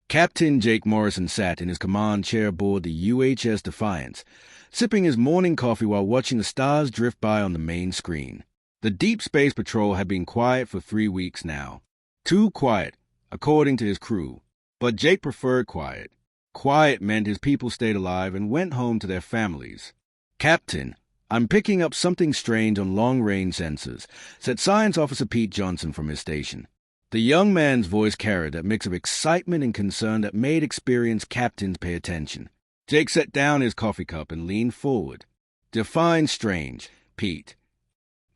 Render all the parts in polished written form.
Captain Jake Morrison sat in his command chair aboard the UHS Defiance, sipping his morning coffee while watching the stars drift by on the main screen. The Deep Space Patrol had been quiet for 3 weeks now. Too quiet, according to his crew. But Jake preferred quiet. Quiet meant his people stayed alive and went home to their families. "Captain, I'm picking up something strange on long-range sensors," said Science Officer Pete Johnson from his station. The young man's voice carried that mix of excitement and concern that made experienced captains pay attention. Jake set down his coffee cup and leaned forward. "Define strange, Pete."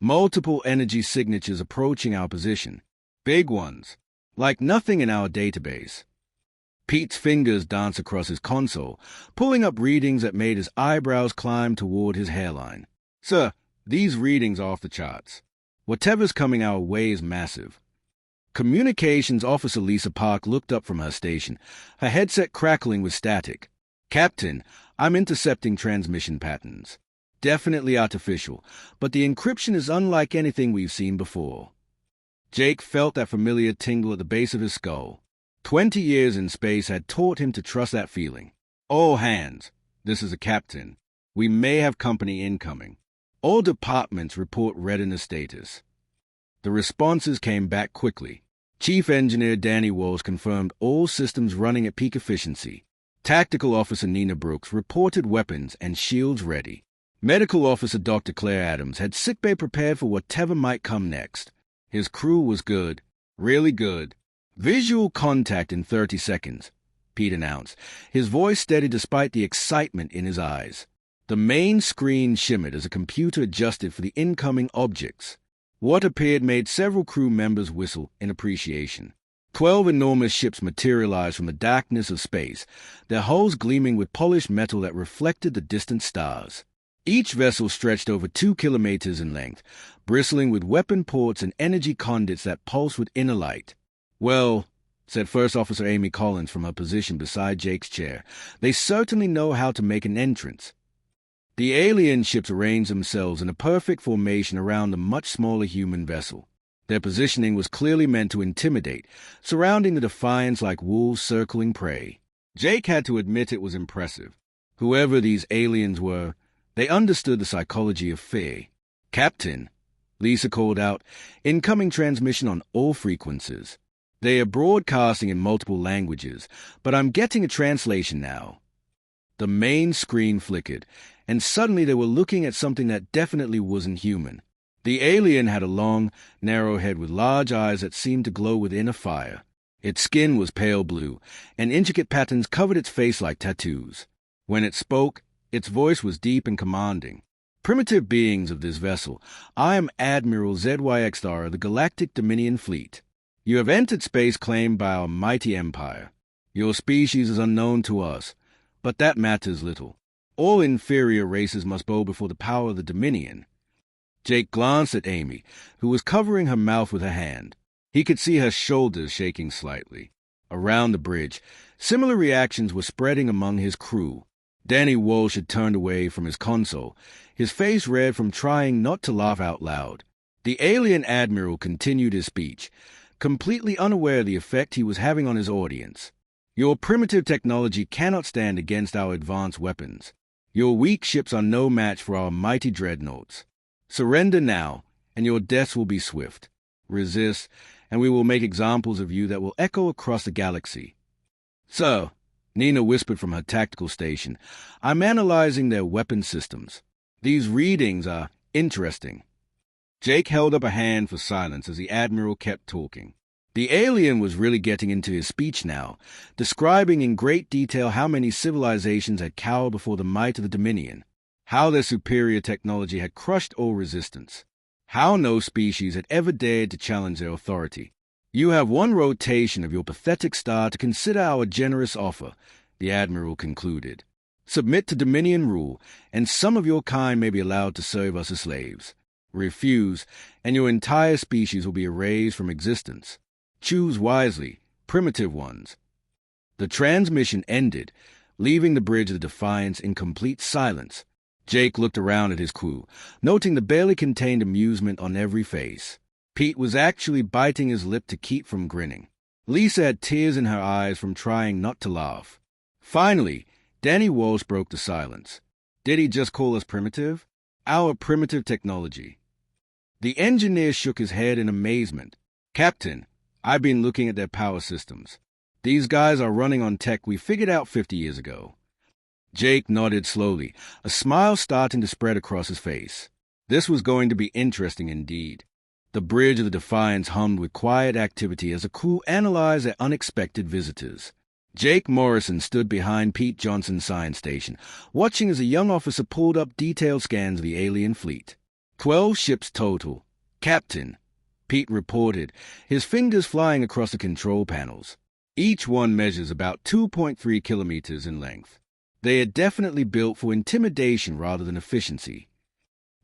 "Multiple energy signatures approaching our position. Big ones. Like nothing in our database." Pete's fingers danced across his console, pulling up readings that made his eyebrows climb toward his hairline. "Sir, these readings are off the charts. Whatever's coming our way is massive." Communications Officer Lisa Park looked up from her station, her headset crackling with static. "Captain, I'm intercepting transmission patterns. Definitely artificial, but the encryption is unlike anything we've seen before." Jake felt that familiar tingle at the base of his skull. 20 years in space had taught him to trust that feeling. "All hands, this is a captain. We may have company incoming. All departments report readiness status." The responses came back quickly. Chief Engineer Danny Walsh confirmed all systems running at peak efficiency. Tactical Officer Nina Brooks reported weapons and shields ready. Medical Officer Dr. Claire Adams had sickbay prepared for whatever might come next. His crew was good, really good. "Visual contact in 30 seconds, Pete announced, his voice steady despite the excitement in his eyes. The main screen shimmered as a computer adjusted for the incoming objects. What appeared made several crew members whistle in appreciation. 12 enormous ships materialized from the darkness of space, their hulls gleaming with polished metal that reflected the distant stars. Each vessel stretched over 2 kilometers in length, bristling with weapon ports and energy conduits that pulsed with inner light. "Well," said First Officer Amy Collins from her position beside Jake's chair, "they certainly know how to make an entrance." The alien ships arranged themselves in a perfect formation around the much smaller human vessel. Their positioning was clearly meant to intimidate, surrounding the Defiance like wolves circling prey. Jake had to admit it was impressive. Whoever these aliens were, they understood the psychology of fear. "Captain," Lisa called out, "incoming transmission on all frequencies. They are broadcasting in multiple languages, but I'm getting a translation now." The main screen flickered, and suddenly they were looking at something that definitely wasn't human. The alien had a long, narrow head with large eyes that seemed to glow with inner fire. Its skin was pale blue, and intricate patterns covered its face like tattoos. When it spoke, its voice was deep and commanding. "Primitive beings of this vessel, I am Admiral ZYX Star of the Galactic Dominion Fleet. You have entered space claimed by our mighty empire. Your species is unknown to us, but that matters little. All inferior races must bow before the power of the Dominion." Jake glanced at Amy, who was covering her mouth with her hand. He could see her shoulders shaking slightly. Around the bridge, similar reactions were spreading among his crew. Danny Walsh had turned away from his console, his face red from trying not to laugh out loud. The alien admiral continued his speech, completely unaware of the effect he was having on his audience. "Your primitive technology cannot stand against our advanced weapons. Your weak ships are no match for our mighty dreadnoughts. Surrender now, and your deaths will be swift. Resist, and we will make examples of you that will echo across the galaxy." "Sir," Nina whispered from her tactical station, "I'm analyzing their weapon systems. These readings are interesting." Jake held up a hand for silence as the Admiral kept talking. The alien was really getting into his speech now, describing in great detail how many civilizations had cowered before the might of the Dominion, how their superior technology had crushed all resistance, how no species had ever dared to challenge their authority. "You have one rotation of your pathetic star to consider our generous offer," the Admiral concluded. "Submit to Dominion rule, and some of your kind may be allowed to serve us as slaves. Refuse, and your entire species will be erased from existence. Choose wisely, primitive ones." The transmission ended, leaving the bridge of the Defiance in complete silence. Jake looked around at his crew, noting the barely contained amusement on every face. Pete was actually biting his lip to keep from grinning. Lisa had tears in her eyes from trying not to laugh. Finally, Danny Walsh broke the silence. Did he just call us primitive? Our primitive technology. The engineer shook his head in amazement. Captain, I've been looking at their power systems. These guys are running on tech we figured out 50 years ago. Jake nodded slowly, a smile starting to spread across his face. This was going to be interesting indeed. The bridge of the Defiance hummed with quiet activity as a crew analyzed their unexpected visitors. Jake Morrison stood behind Pete Johnson's science station, watching as a young officer pulled up detailed scans of the alien fleet. 12 ships total. Captain, Pete reported, his fingers flying across the control panels. Each one measures about 2.3 kilometers in length. They are definitely built for intimidation rather than efficiency.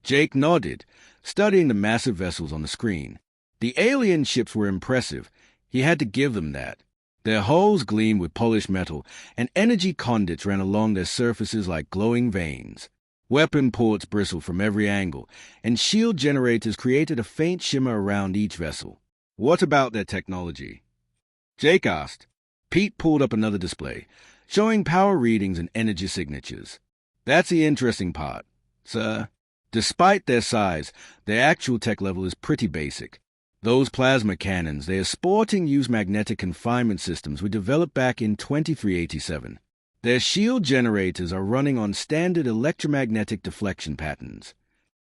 Jake nodded, studying the massive vessels on the screen. The alien ships were impressive. He had to give them that. Their hulls gleamed with polished metal, and energy conduits ran along their surfaces like glowing veins. Weapon ports bristled from every angle, and shield generators created a faint shimmer around each vessel. What about their technology? Jake asked. Pete pulled up another display, showing power readings and energy signatures. That's the interesting part, sir. Despite their size, their actual tech level is pretty basic. Those plasma cannons they are sporting use magnetic confinement systems we developed back in 2387. Their shield generators are running on standard electromagnetic deflection patterns.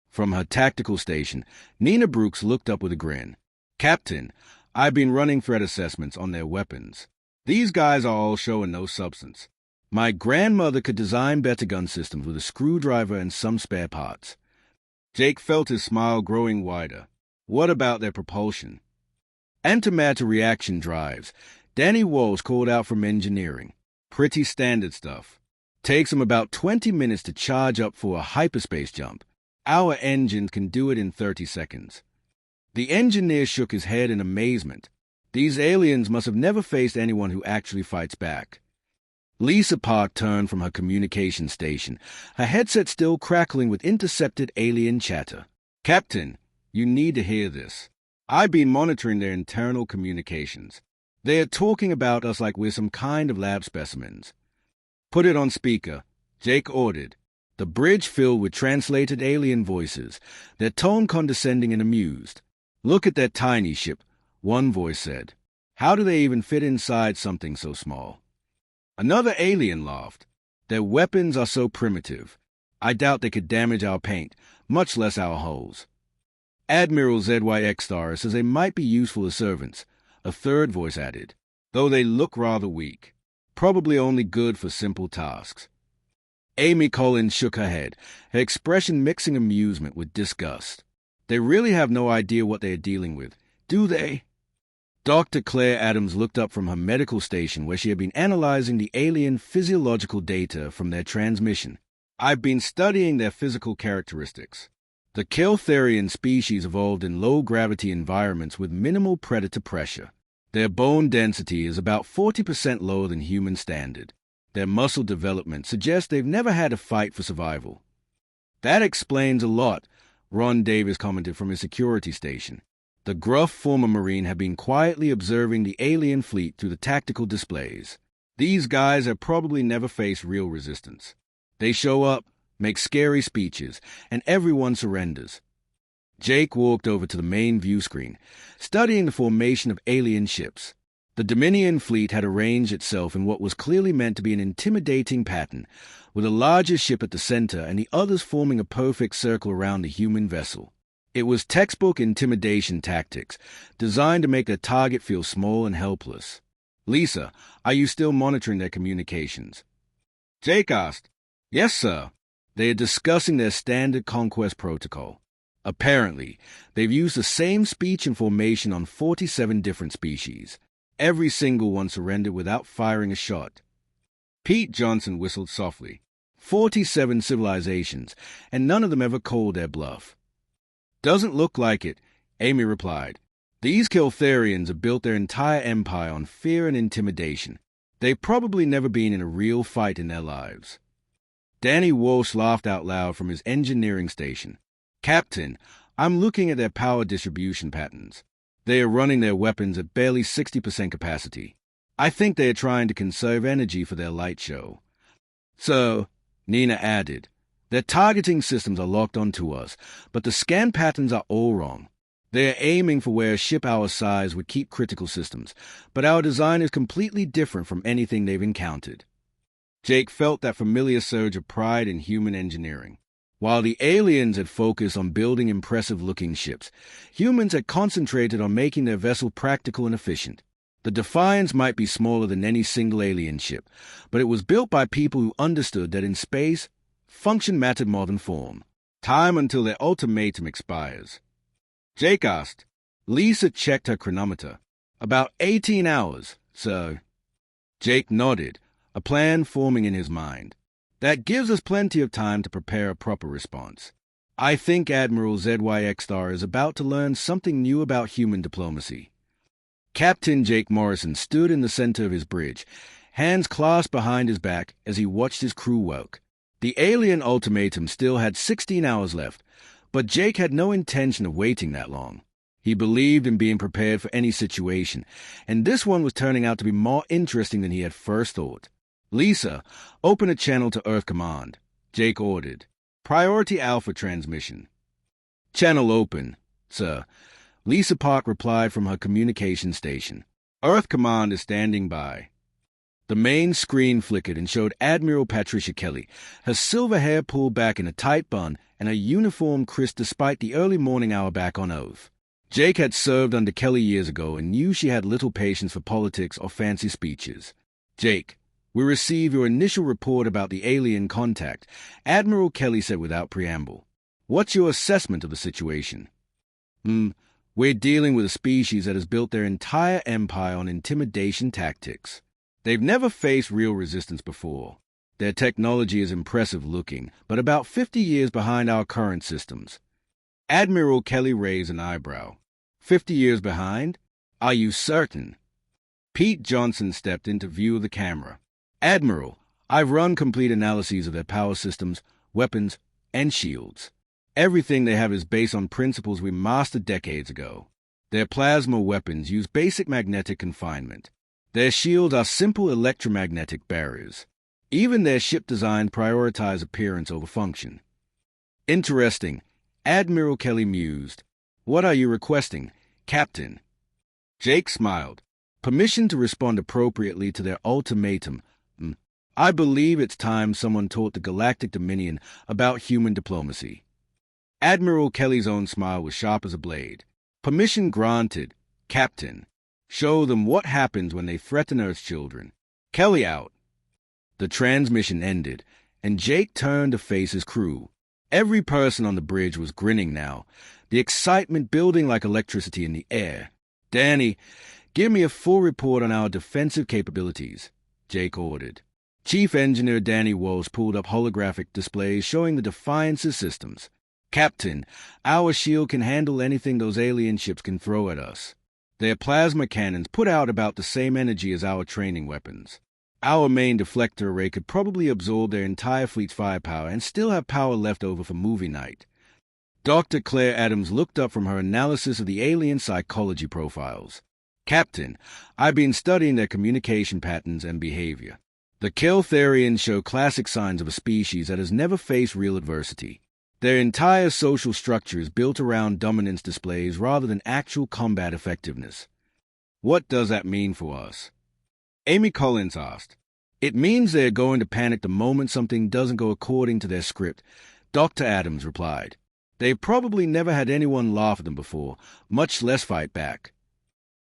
From her tactical station, Nina Brooks looked up with a grin. Captain, I've been running threat assessments on their weapons. These guys are all showing no substance. My grandmother could design better gun systems with a screwdriver and some spare parts. Jake felt his smile growing wider. What about their propulsion? Antimatter reaction drives. Danny Walsh called out from engineering. Pretty standard stuff. Takes them about 20 minutes to charge up for a hyperspace jump. Our engines can do it in 30 seconds. The engineer shook his head in amazement. These aliens must have never faced anyone who actually fights back. Lisa Park turned from her communication station, her headset still crackling with intercepted alien chatter. Captain, you need to hear this. I've been monitoring their internal communications. They are talking about us like we're some kind of lab specimens. Put it on speaker, Jake ordered. The bridge filled with translated alien voices, their tone condescending and amused. Look at that tiny ship, one voice said. How do they even fit inside something so small? Another alien laughed. Their weapons are so primitive. I doubt they could damage our paint, much less our hulls. Admiral HFY Stories says they might be useful as servants, a third voice added, though they look rather weak. Probably only good for simple tasks. Amy Collins shook her head, her expression mixing amusement with disgust. They really have no idea what they are dealing with, do they? Dr. Claire Adams looked up from her medical station where she had been analyzing the alien physiological data from their transmission. I've been studying their physical characteristics. The Keltharian species evolved in low-gravity environments with minimal predator pressure. Their bone density is about 40% lower than human standard. Their muscle development suggests they've never had a fight for survival. That explains a lot, Ron Davis commented from his security station. The gruff former Marine had been quietly observing the alien fleet through the tactical displays. These guys have probably never faced real resistance. They show up, make scary speeches, and everyone surrenders. Jake walked over to the main view screen, studying the formation of alien ships. The Dominion fleet had arranged itself in what was clearly meant to be an intimidating pattern, with a larger ship at the center and the others forming a perfect circle around the human vessel. It was textbook intimidation tactics, designed to make their target feel small and helpless. Lisa, are you still monitoring their communications? Jake asked. Yes, sir. They are discussing their standard conquest protocol. Apparently, they've used the same speech and formation on 47 different species. Every single one surrendered without firing a shot. Pete Johnson whistled softly. 47 civilizations, and none of them ever called their bluff. Doesn't look like it, Amy replied. These Keltharians have built their entire empire on fear and intimidation. They've probably never been in a real fight in their lives. Danny Walsh laughed out loud from his engineering station. Captain, I'm looking at their power distribution patterns. They are running their weapons at barely 60% capacity. I think they are trying to conserve energy for their light show. So, Nina added, their targeting systems are locked onto us, but the scan patterns are all wrong. They are aiming for where a ship our size would keep critical systems, but our design is completely different from anything they've encountered. Jake felt that familiar surge of pride in human engineering. While the aliens had focused on building impressive-looking ships, humans had concentrated on making their vessel practical and efficient. The Defiance might be smaller than any single alien ship, but it was built by people who understood that in space, function mattered more than form. Time until their ultimatum expires. Jake asked. Lisa checked her chronometer. About 18 hours, sir. Jake nodded, a plan forming in his mind. That gives us plenty of time to prepare a proper response. I think Admiral ZY Star is about to learn something new about human diplomacy. Captain Jake Morrison stood in the center of his bridge, hands clasped behind his back as he watched his crew work. The alien ultimatum still had 16 hours left, but Jake had no intention of waiting that long. He believed in being prepared for any situation, and this one was turning out to be more interesting than he had first thought. Lisa, open a channel to Earth Command, Jake ordered. Priority Alpha transmission. Channel open, sir. Lisa Park replied from her communication station. Earth Command is standing by. The main screen flickered and showed Admiral Patricia Kelly, her silver hair pulled back in a tight bun and her uniform crisp despite the early morning hour back on Oath. Jake had served under Kelly years ago and knew she had little patience for politics or fancy speeches. Jake, we received your initial report about the alien contact, Admiral Kelly said without preamble. What's your assessment of the situation? We're dealing with a species that has built their entire empire on intimidation tactics. They've never faced real resistance before. Their technology is impressive looking, but about 50 years behind our current systems. Admiral Kelly raised an eyebrow. 50 years behind? Are you certain? Pete Johnson stepped into view of the camera. Admiral, I've run complete analyses of their power systems, weapons, and shields. Everything they have is based on principles we mastered decades ago. Their plasma weapons use basic magnetic confinement. Their shields are simple electromagnetic barriers. Even their ship design prioritizes appearance over function. Interesting, Admiral Kelly mused. What are you requesting, Captain? Jake smiled. Permission to respond appropriately to their ultimatum. I believe it's time someone taught the Galactic Dominion about human diplomacy. Admiral Kelly's own smile was sharp as a blade. Permission granted, Captain. Show them what happens when they threaten Earth's children. Kelly out. The transmission ended, and Jake turned to face his crew. Every person on the bridge was grinning now, the excitement building like electricity in the air. Danny, give me a full report on our defensive capabilities, Jake ordered. Chief Engineer Danny Walsh pulled up holographic displays showing the Defiance's systems. Captain, our shield can handle anything those alien ships can throw at us. Their plasma cannons put out about the same energy as our training weapons. Our main deflector array could probably absorb their entire fleet's firepower and still have power left over for movie night. Dr. Claire Adams looked up from her analysis of the alien psychology profiles. Captain, I've been studying their communication patterns and behavior. The Keltharians show classic signs of a species that has never faced real adversity. Their entire social structure is built around dominance displays rather than actual combat effectiveness. What does that mean for us? Amy Collins asked. It means they're going to panic the moment something doesn't go according to their script, Dr. Adams replied. They've probably never had anyone laugh at them before, much less fight back.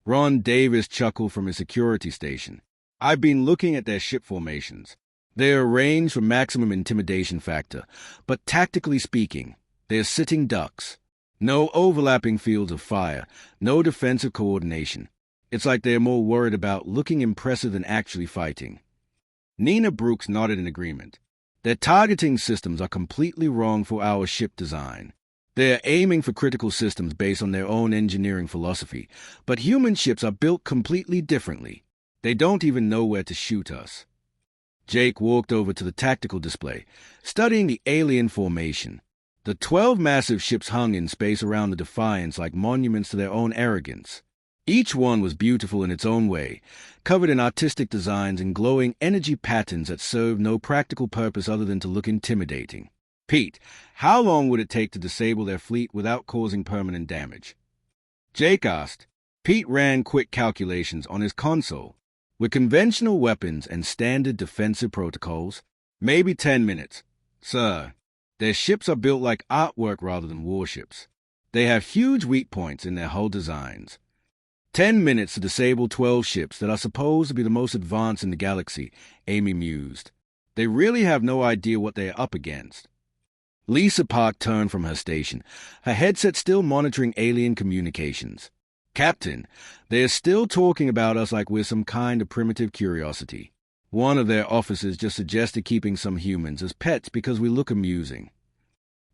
Ron Davis chuckled from his security station. I've been looking at their ship formations. They're arranged for maximum intimidation factor, but tactically speaking, they're sitting ducks. No overlapping fields of fire, no defensive coordination. It's like they're more worried about looking impressive than actually fighting. Nina Brooks nodded in agreement. Their targeting systems are completely wrong for our ship design. They're aiming for critical systems based on their own engineering philosophy, but human ships are built completely differently. They don't even know where to shoot us. Jake walked over to the tactical display, studying the alien formation. The 12 massive ships hung in space around the Defiance like monuments to their own arrogance. Each one was beautiful in its own way, covered in artistic designs and glowing energy patterns that served no practical purpose other than to look intimidating. Pete, how long would it take to disable their fleet without causing permanent damage? Jake asked. Pete ran quick calculations on his console. With conventional weapons and standard defensive protocols, maybe 10 minutes. Sir, their ships are built like artwork rather than warships. They have huge weak points in their hull designs. 10 minutes to disable 12 ships that are supposed to be the most advanced in the galaxy, Amy mused. They really have no idea what they are up against. Lisa Park turned from her station, her headset still monitoring alien communications. Captain, they are still talking about us like we're some kind of primitive curiosity. One of their officers just suggested keeping some humans as pets because we look amusing.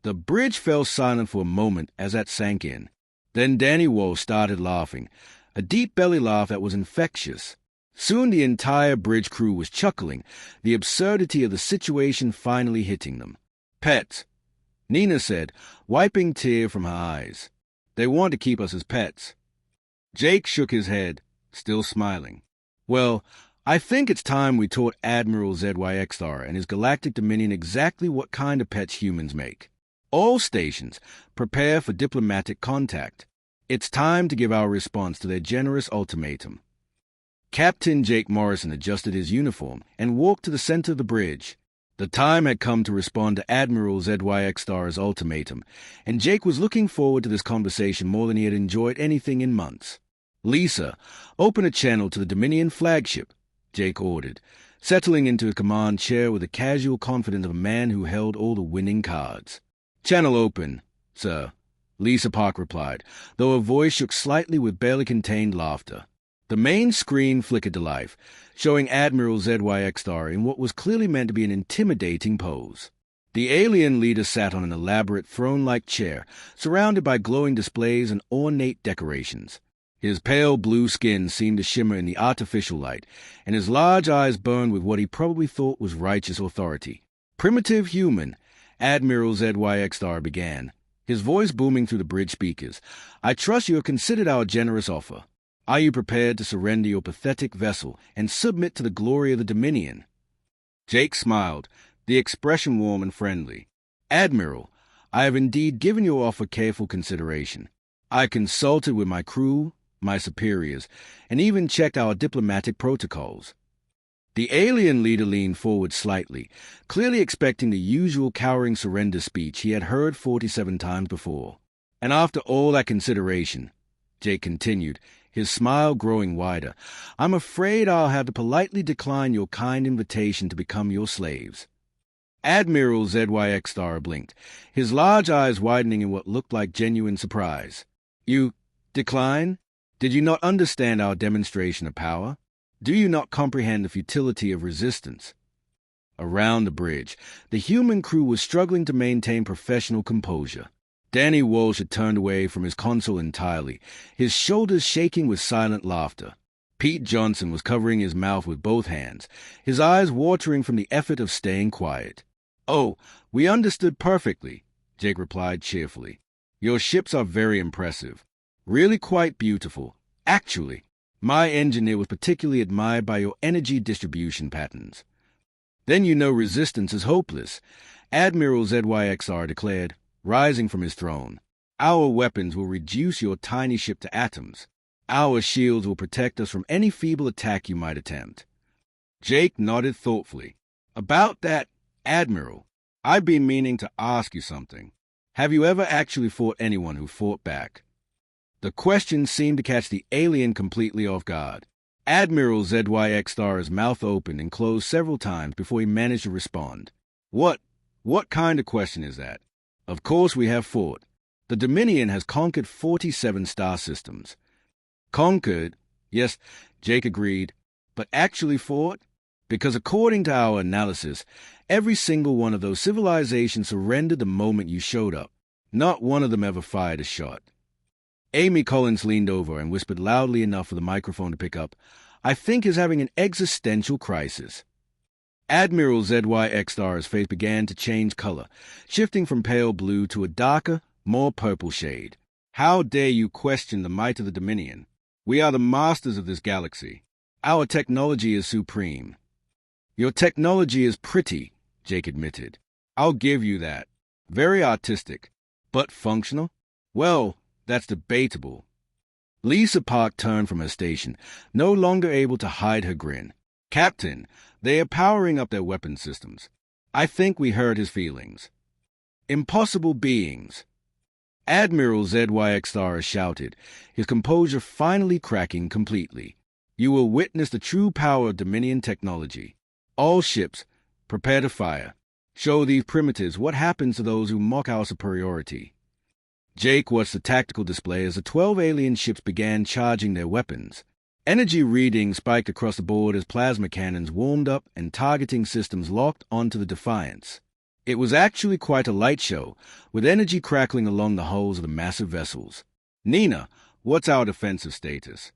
The bridge fell silent for a moment as that sank in. Then Danny Walsh started laughing, a deep belly laugh that was infectious. Soon the entire bridge crew was chuckling, the absurdity of the situation finally hitting them. Pets, Nina said, wiping tear from her eyes. They want to keep us as pets. Jake shook his head, still smiling. Well, I think it's time we taught Admiral ZYXR and his Galactic Dominion exactly what kind of pets humans make. All stations, prepare for diplomatic contact. It's time to give our response to their generous ultimatum. Captain Jake Morrison adjusted his uniform and walked to the center of the bridge. The time had come to respond to Admiral ZYXR's ultimatum, and Jake was looking forward to this conversation more than he had enjoyed anything in months. Lisa, open a channel to the Dominion flagship, Jake ordered, settling into a command chair with the casual confidence of a man who held all the winning cards. Channel open, sir, Lisa Park replied, though her voice shook slightly with barely contained laughter. The main screen flickered to life, showing Admiral ZYXR in what was clearly meant to be an intimidating pose. The alien leader sat on an elaborate throne-like chair, surrounded by glowing displays and ornate decorations. His pale blue skin seemed to shimmer in the artificial light, and his large eyes burned with what he probably thought was righteous authority. Primitive human, Admiral ZYXR began, his voice booming through the bridge speakers. I trust you have considered our generous offer. Are you prepared to surrender your pathetic vessel and submit to the glory of the Dominion? Jake smiled, the expression warm and friendly. Admiral, I have indeed given your offer careful consideration. I consulted with my crew, my superiors, and even checked our diplomatic protocols. The alien leader leaned forward slightly, clearly expecting the usual cowering surrender speech he had heard 47 times before. And after all that consideration, Jake continued, his smile growing wider, I'm afraid I'll have to politely decline your kind invitation to become your slaves. Admiral ZYXR blinked, his large eyes widening in what looked like genuine surprise. You decline? Did you not understand our demonstration of power? Do you not comprehend the futility of resistance? Around the bridge, the human crew was struggling to maintain professional composure. Danny Walsh had turned away from his console entirely, his shoulders shaking with silent laughter. Pete Johnson was covering his mouth with both hands, his eyes watering from the effort of staying quiet. Oh, we understood perfectly, Jake replied cheerfully. Your ships are very impressive. Really quite beautiful. Actually, my engineer was particularly admired by your energy distribution patterns. Then you know resistance is hopeless, Admiral ZYXR declared, rising from his throne. Our weapons will reduce your tiny ship to atoms. Our shields will protect us from any feeble attack you might attempt. Jake nodded thoughtfully. About that, Admiral, I've been meaning to ask you something. Have you ever actually fought anyone who fought back? The question seemed to catch the alien completely off guard. Admiral ZYXR's mouth opened and closed several times before he managed to respond. What kind of question is that? Of course we have fought. The Dominion has conquered 47 star systems. Conquered? Yes, Jake agreed. But actually fought? Because according to our analysis, every single one of those civilizations surrendered the moment you showed up. Not one of them ever fired a shot. Amy Collins leaned over and whispered loudly enough for the microphone to pick up, I think he's having an existential crisis. Admiral ZYX-Star's face began to change color, shifting from pale blue to a darker, more purple shade. How dare you question the might of the Dominion? We are the masters of this galaxy. Our technology is supreme. Your technology is pretty, Jake admitted. I'll give you that. Very artistic. But functional? Well, that's debatable. Lisa Park turned from her station, no longer able to hide her grin. Captain, they are powering up their weapon systems. I think we hurt his feelings. Impossible beings. Admiral ZYX-Star shouted, his composure finally cracking completely. You will witness the true power of Dominion technology. All ships, prepare to fire. Show these primitives what happens to those who mock our superiority. Jake watched the tactical display as the 12 alien ships began charging their weapons. Energy readings spiked across the board as plasma cannons warmed up and targeting systems locked onto the Defiance. It was actually quite a light show, with energy crackling along the hulls of the massive vessels. Nina, what's our defensive status?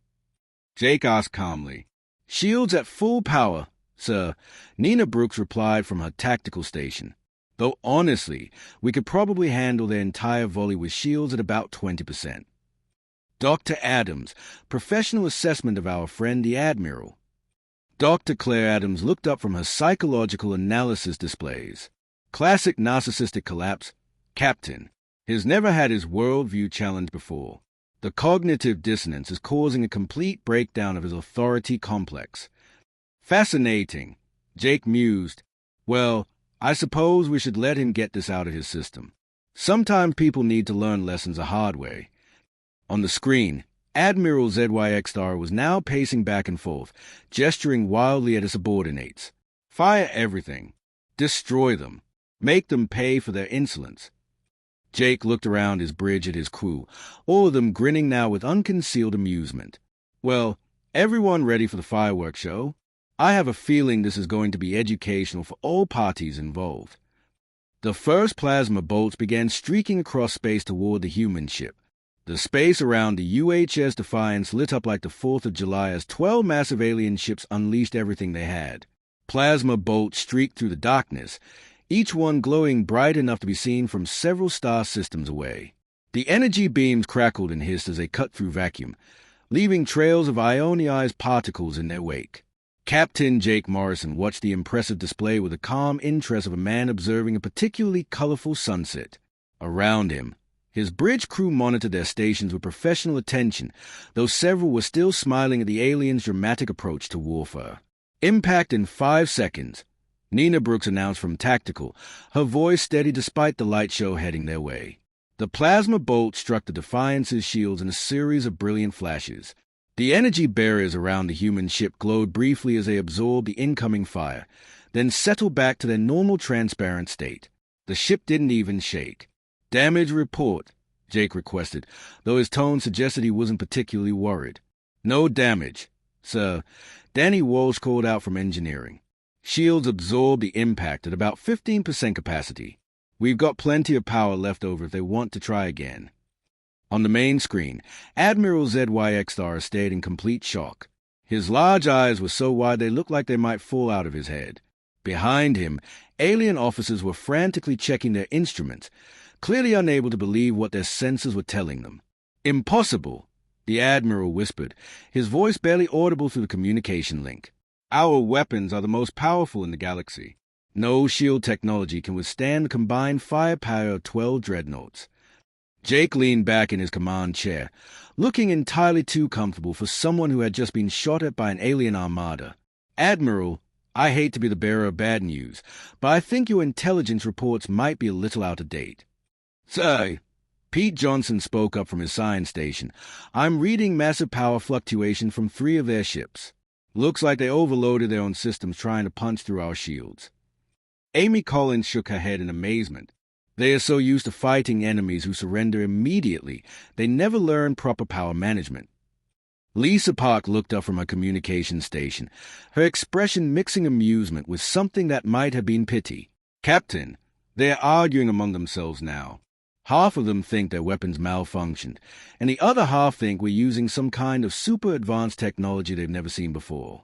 Jake asked calmly. Shields at full power, sir, Nina Brooks replied from her tactical station. Though honestly, we could probably handle their entire volley with shields at about 20%. Dr. Adams, professional assessment of our friend the Admiral. Dr. Claire Adams looked up from her psychological analysis displays. Classic narcissistic collapse. Captain. He's never had his worldview challenged before. The cognitive dissonance is causing a complete breakdown of his authority complex. Fascinating, Jake mused. Well, I suppose we should let him get this out of his system. Sometimes people need to learn lessons the hard way. On the screen, Admiral ZYX-Star was now pacing back and forth, gesturing wildly at his subordinates. Fire everything. Destroy them. Make them pay for their insolence. Jake looked around his bridge at his crew, all of them grinning now with unconcealed amusement. Well, everyone ready for the fireworks show? I have a feeling this is going to be educational for all parties involved. The first plasma bolts began streaking across space toward the human ship. The space around the UHS Defiance lit up like the 4th of July as 12 massive alien ships unleashed everything they had. Plasma bolts streaked through the darkness, each one glowing bright enough to be seen from several star systems away. The energy beams crackled and hissed as they cut through vacuum, leaving trails of ionized particles in their wake. Captain Jake Morrison watched the impressive display with the calm interest of a man observing a particularly colorful sunset. Around him, his bridge crew monitored their stations with professional attention, though several were still smiling at the aliens' dramatic approach to warfare. Impact in 5 seconds, Nina Brooks announced from Tactical, her voice steady despite the light show heading their way. The plasma bolt struck the Defiance's shields in a series of brilliant flashes. The energy barriers around the human ship glowed briefly as they absorbed the incoming fire, then settled back to their normal transparent state. The ship didn't even shake. Damage report, Jake requested, though his tone suggested he wasn't particularly worried. No damage, sir. Danny Walsh called out from engineering. Shields absorbed the impact at about 15% capacity. We've got plenty of power left over if they want to try again. On the main screen, Admiral ZYX-Star stayed in complete shock. His large eyes were so wide they looked like they might fall out of his head. Behind him, alien officers were frantically checking their instruments, clearly unable to believe what their senses were telling them. Impossible, the Admiral whispered, his voice barely audible through the communication link. Our weapons are the most powerful in the galaxy. No shield technology can withstand the combined firepower of 12 dreadnoughts. Jake leaned back in his command chair, looking entirely too comfortable for someone who had just been shot at by an alien armada. Admiral, I hate to be the bearer of bad news, but I think your intelligence reports might be a little out of date. Sir, Pete Johnson spoke up from his science station. I'm reading massive power fluctuation from 3 of their ships. Looks like they overloaded their own systems trying to punch through our shields. Amy Collins shook her head in amazement. They are so used to fighting enemies who surrender immediately, they never learn proper power management. Lisa Park looked up from her communication station, her expression mixing amusement with something that might have been pity. Captain, they are arguing among themselves now. Half of them think their weapons malfunctioned, and the other half think we're using some kind of super advanced technology they've never seen before.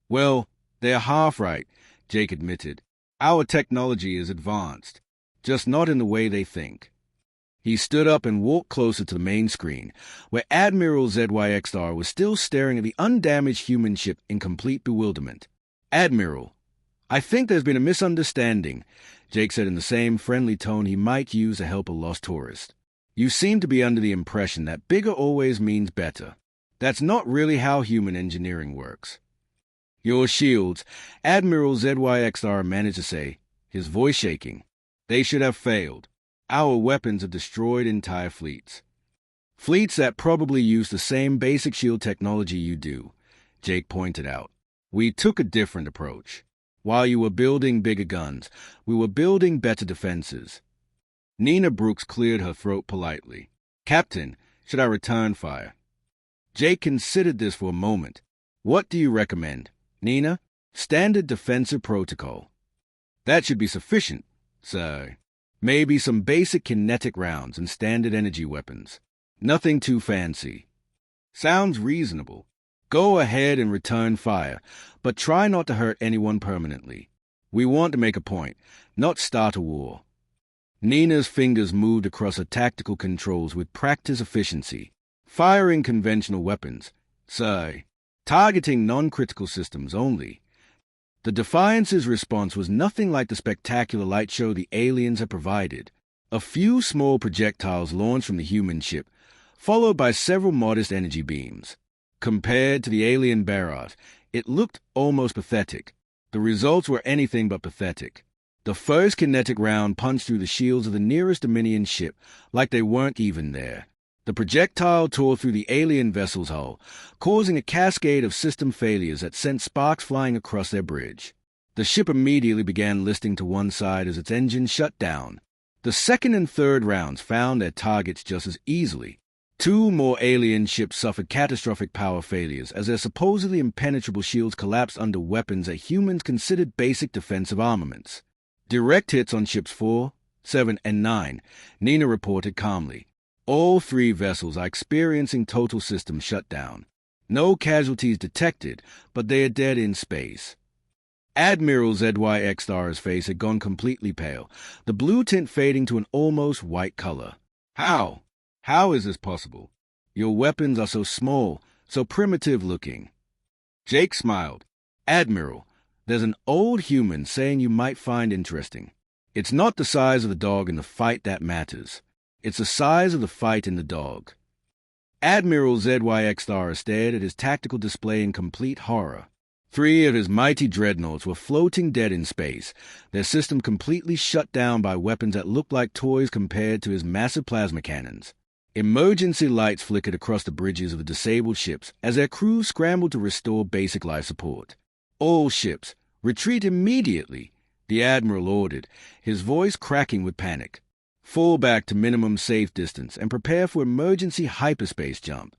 Well, they're half right. Jake admitted. Our technology is advanced, just not in the way they think. He stood up and walked closer to the main screen, where Admiral ZYXR was still staring at the undamaged human ship in complete bewilderment. Admiral, I think there's been a misunderstanding, Jake said in the same friendly tone he might use to help a lost tourist. You seem to be under the impression that bigger always means better. That's not really how human engineering works. Your shields, Admiral ZYXR managed to say, his voice shaking. They should have failed. Our weapons have destroyed entire fleets. Fleets that probably use the same basic shield technology you do, Jake pointed out. We took a different approach. While you were building bigger guns, we were building better defenses. Nina Brooks cleared her throat politely. Captain, should I return fire? Jake considered this for a moment. What do you recommend, Nina? Standard defensive protocol. That should be sufficient, sir. Maybe some basic kinetic rounds and standard energy weapons. Nothing too fancy. Sounds reasonable. Go ahead and return fire, but try not to hurt anyone permanently. We want to make a point, not start a war. Nina's fingers moved across her tactical controls with practiced efficiency. Firing conventional weapons, sir. Targeting non-critical systems only. The Defiance's response was nothing like the spectacular light show the aliens had provided. A few small projectiles launched from the human ship, followed by several modest energy beams. Compared to the alien barrage, it looked almost pathetic. The results were anything but pathetic. The first kinetic round punched through the shields of the nearest Dominion ship, like they weren't even there. The projectile tore through the alien vessel's hull, causing a cascade of system failures that sent sparks flying across their bridge. The ship immediately began listing to one side as its engines shut down. The second and third rounds found their targets just as easily. Two more alien ships suffered catastrophic power failures as their supposedly impenetrable shields collapsed under weapons that humans considered basic defensive armaments. Direct hits on ships 4, 7, and 9, Nina reported calmly. All three vessels are experiencing total system shutdown. No casualties detected, but they are dead in space. Admiral ZYXR's face had gone completely pale, the blue tint fading to an almost white color. How? How is this possible? Your weapons are so small, so primitive-looking. Jake smiled. Admiral, there's an old human saying you might find interesting. It's not the size of the dog in the fight that matters. It's the size of the fight in the dog. Admiral ZYXR stared at his tactical display in complete horror. 3 of his mighty dreadnoughts were floating dead in space, their system completely shut down by weapons that looked like toys compared to his massive plasma cannons. Emergency lights flickered across the bridges of the disabled ships as their crews scrambled to restore basic life support. All ships, retreat immediately, the Admiral ordered, his voice cracking with panic. Fall back to minimum safe distance and prepare for emergency hyperspace jump.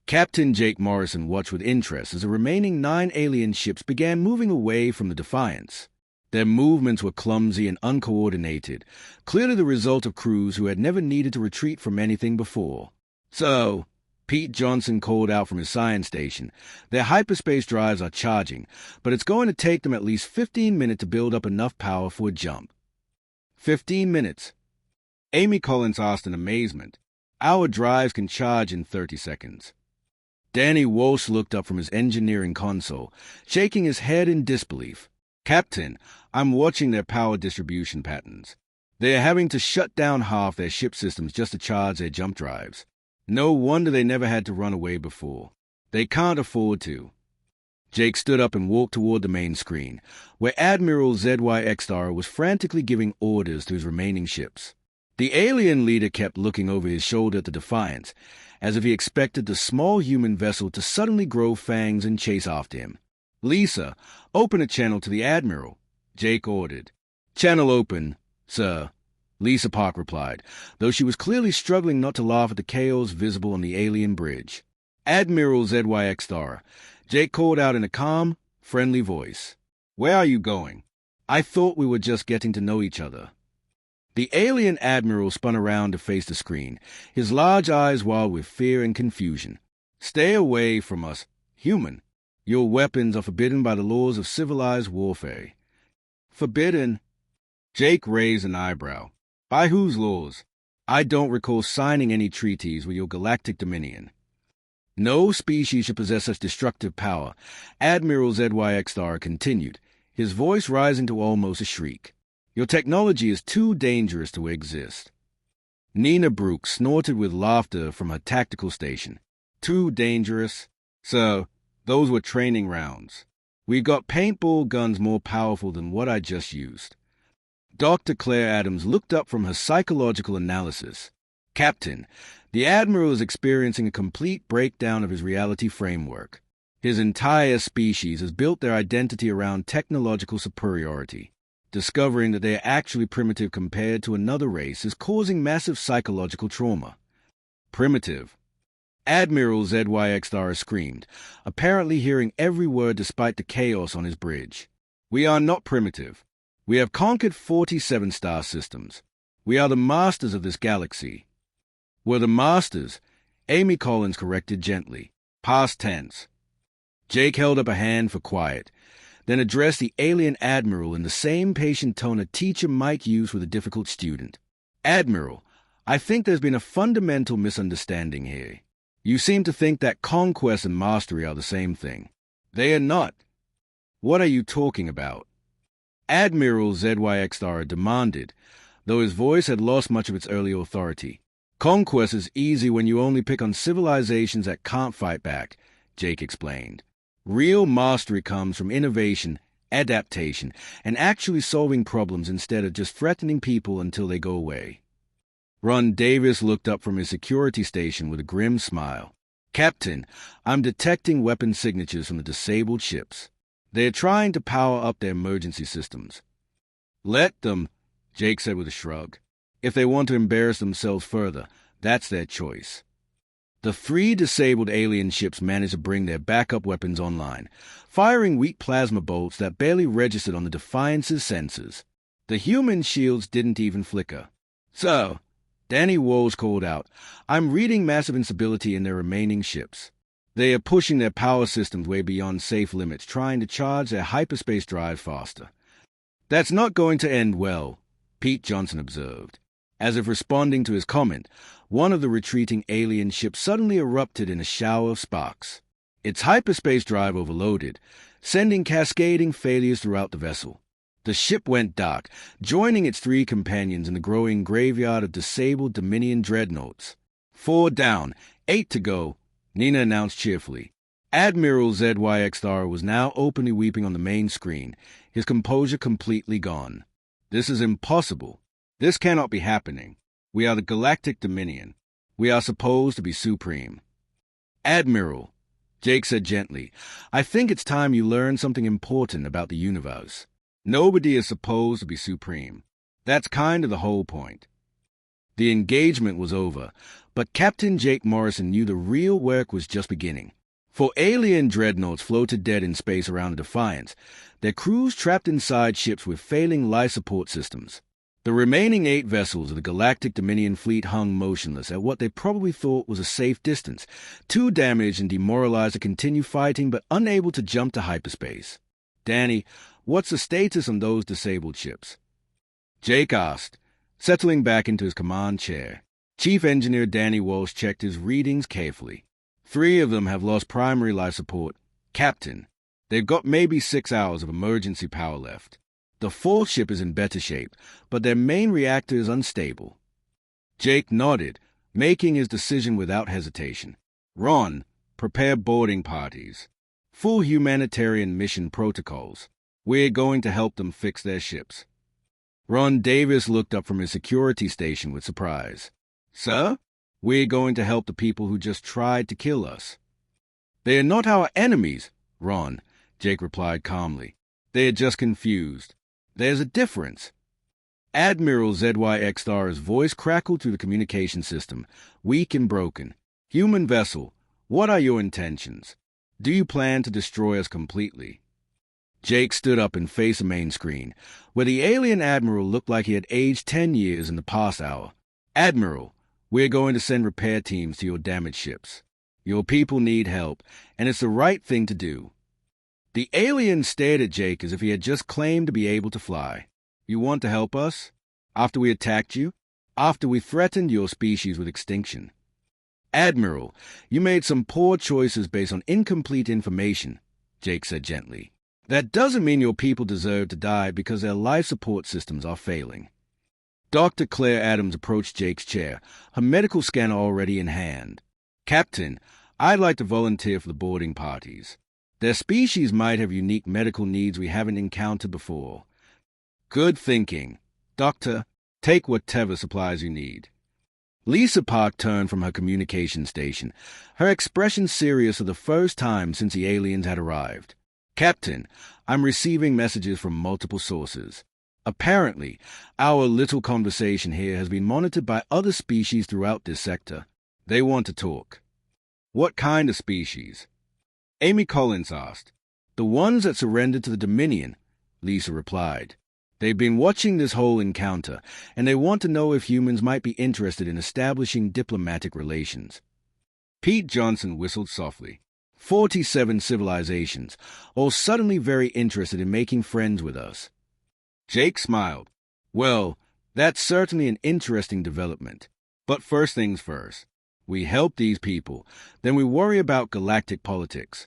Captain Jake Morrison watched with interest as the remaining 9 alien ships began moving away from the Defiance. Their movements were clumsy and uncoordinated, clearly the result of crews who had never needed to retreat from anything before. So, Pete Johnson called out from his science station, their hyperspace drives are charging, but it's going to take them at least 15 minutes to build up enough power for a jump. 15 minutes. Amy Collins asked in amazement. Our drives can charge in 30 seconds. Danny Walsh looked up from his engineering console, shaking his head in disbelief. Captain, I'm watching their power distribution patterns. They are having to shut down half their ship systems just to charge their jump drives. No wonder they never had to run away before. They can't afford to. Jake stood up and walked toward the main screen, where Admiral ZYXR was frantically giving orders to his remaining ships. The alien leader kept looking over his shoulder at the Defiance, as if he expected the small human vessel to suddenly grow fangs and chase after him. Lisa, open a channel to the Admiral, Jake ordered. Channel open, sir, Lisa Park replied, though she was clearly struggling not to laugh at the chaos visible on the alien bridge. Admiral ZYXR, Jake called out in a calm, friendly voice. Where are you going? I thought we were just getting to know each other. The alien admiral spun around to face the screen, his large eyes wild with fear and confusion. Stay away from us, human. Your weapons are forbidden by the laws of civilized warfare. Forbidden. Jake raised an eyebrow. By whose laws? I don't recall signing any treaties with your galactic dominion. No species should possess such destructive power, Admiral ZYX Star continued, his voice rising to almost a shriek. Your technology is too dangerous to exist. Nina Brooke snorted with laughter from her tactical station. Too dangerous? So, those were training rounds. We've got paintball guns more powerful than what I just used. Dr. Claire Adams looked up from her psychological analysis. Captain, the Admiral is experiencing a complete breakdown of his reality framework. His entire species has built their identity around technological superiority. Discovering that they are actually primitive compared to another race is causing massive psychological trauma. Primitive. Admiral ZYX Star screamed, apparently hearing every word despite the chaos on his bridge. We are not primitive. We have conquered 47 star systems. We are the masters of this galaxy. We're the masters, Amy Collins corrected gently. Past tense. Jake held up a hand for quiet, then addressed the alien Admiral in the same patient tone a teacher might use with a difficult student. Admiral, I think there's been a fundamental misunderstanding here. You seem to think that conquest and mastery are the same thing. They are not. What are you talking about? Admiral ZYX Star demanded, though his voice had lost much of its earlier authority. Conquest is easy when you only pick on civilizations that can't fight back, Jake explained. Real mastery comes from innovation, adaptation, and actually solving problems instead of just threatening people until they go away. Ron Davis looked up from his security station with a grim smile. Captain, I'm detecting weapon signatures from the disabled ships. They're trying to power up their emergency systems. Let them, Jake said with a shrug. If they want to embarrass themselves further, that's their choice. The 3 disabled alien ships managed to bring their backup weapons online, firing weak plasma bolts that barely registered on the Defiance's sensors. The human shields didn't even flicker. So, Danny Walsh called out, I'm reading massive instability in their remaining ships. They are pushing their power systems way beyond safe limits, trying to charge their hyperspace drive faster. That's not going to end well, Pete Johnson observed. As if responding to his comment, one of the retreating alien ships suddenly erupted in a shower of sparks. Its hyperspace drive overloaded, sending cascading failures throughout the vessel. The ship went dark, joining its 3 companions in the growing graveyard of disabled Dominion dreadnoughts. 4 down, 8 to go, Nina announced cheerfully. Admiral ZYX Star was now openly weeping on the main screen, his composure completely gone. This is impossible. This cannot be happening. We are the Galactic Dominion. We are supposed to be supreme. Admiral, Jake said gently, I think it's time you learn something important about the universe. Nobody is supposed to be supreme. That's kind of the whole point. The engagement was over, but Captain Jake Morrison knew the real work was just beginning. 4 alien dreadnoughts floated dead in space around the Defiance, their crews trapped inside ships with failing life support systems. The remaining 8 vessels of the Galactic Dominion fleet hung motionless at what they probably thought was a safe distance, too damaged and demoralized to continue fighting but unable to jump to hyperspace. Danny, what's the status on those disabled ships? Jake asked, settling back into his command chair. Chief Engineer Danny Walsh checked his readings carefully. 3 of them have lost primary life support. Captain, they've got maybe 6 hours of emergency power left. The 4th ship is in better shape, but their main reactor is unstable. Jake nodded, making his decision without hesitation. Ron, prepare boarding parties. Full humanitarian mission protocols. We're going to help them fix their ships. Ron Davis looked up from his security station with surprise. Sir? We're going to help the people who just tried to kill us. They are not our enemies, Ron, Jake replied calmly. They are just confused. There's a difference. Admiral ZYX Star's voice crackled through the communication system, weak and broken. Human vessel, what are your intentions? Do you plan to destroy us completely? Jake stood up and faced the main screen, where the alien Admiral looked like he had aged 10 years in the past hour. Admiral, we're going to send repair teams to your damaged ships. Your people need help, and it's the right thing to do. The alien stared at Jake as if he had just claimed to be able to fly. You want to help us? After we attacked you? After we threatened your species with extinction? Admiral, you made some poor choices based on incomplete information, Jake said gently. That doesn't mean your people deserve to die because their life support systems are failing. Dr. Claire Adams approached Jake's chair, her medical scanner already in hand. Captain, I'd like to volunteer for the boarding parties. Their species might have unique medical needs we haven't encountered before. Good thinking. Doctor, take whatever supplies you need. Lisa Park turned from her communication station, her expression serious for the first time since the aliens had arrived. Captain, I'm receiving messages from multiple sources. Apparently, our little conversation here has been monitored by other species throughout this sector. They want to talk. What kind of species? Amy Collins asked. The ones that surrendered to the Dominion, Lisa replied. They've been watching this whole encounter, and they want to know if humans might be interested in establishing diplomatic relations. Pete Johnson whistled softly. 47 civilizations, all suddenly very interested in making friends with us. Jake smiled. Well, that's certainly an interesting development. But first things first. We help these people, then we worry about galactic politics.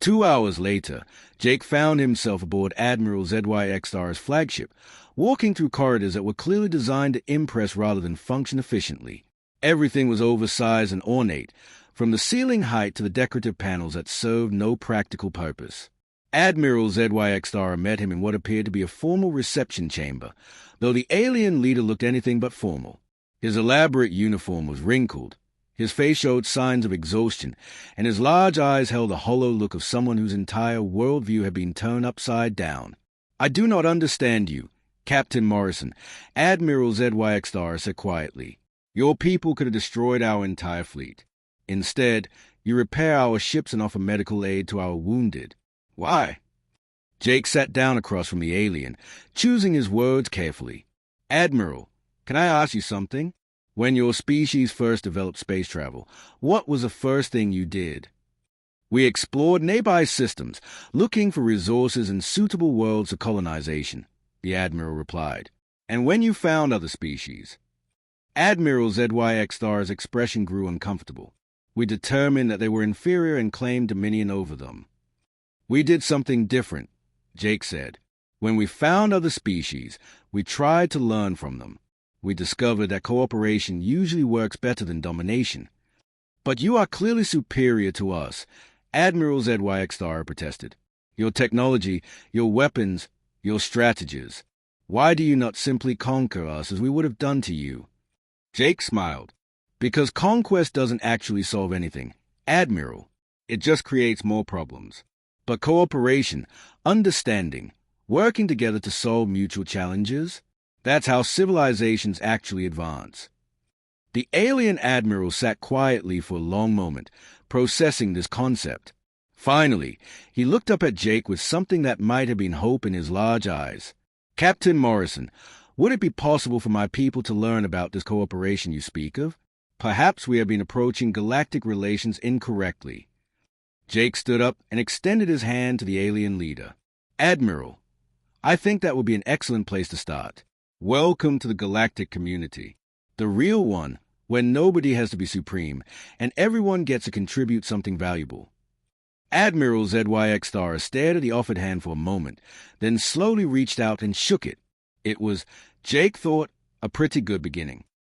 2 hours later, Jake found himself aboard Admiral ZYX-Star's flagship, walking through corridors that were clearly designed to impress rather than function efficiently. Everything was oversized and ornate, from the ceiling height to the decorative panels that served no practical purpose. Admiral ZYX-Star met him in what appeared to be a formal reception chamber, though the alien leader looked anything but formal. His elaborate uniform was wrinkled, his face showed signs of exhaustion, and his large eyes held a hollow look of someone whose entire worldview had been turned upside down. I do not understand you, Captain Morrison, Admiral ZYX-Star said quietly. Your people could have destroyed our entire fleet. Instead, you repair our ships and offer medical aid to our wounded. Why? Jake sat down across from the alien, choosing his words carefully. Admiral, can I ask you something? When your species first developed space travel, what was the first thing you did? We explored nearby systems, looking for resources and suitable worlds for colonization, the Admiral replied. And when you found other species? Admiral ZYX-Star's expression grew uncomfortable. We determined that they were inferior and claimed dominion over them. We did something different, Jake said. When we found other species, we tried to learn from them. We discovered that cooperation usually works better than domination. But you are clearly superior to us, Admiral ZYX-Star protested. Your technology, your weapons, your strategies. Why do you not simply conquer us as we would have done to you? Jake smiled. Because conquest doesn't actually solve anything, Admiral. It just creates more problems. But cooperation, understanding, working together to solve mutual challenges, that's how civilizations actually advance. The alien admiral sat quietly for a long moment, processing this concept. Finally, he looked up at Jake with something that might have been hope in his large eyes. Captain Morrison, would it be possible for my people to learn about this cooperation you speak of? Perhaps we have been approaching galactic relations incorrectly. Jake stood up and extended his hand to the alien leader. Admiral, I think that would be an excellent place to start. Welcome to the galactic community. The real one, where nobody has to be supreme, and everyone gets to contribute something valuable. Admiral ZYX-Star stared at the offered hand for a moment, then slowly reached out and shook it. It was, Jake thought, a pretty good beginning.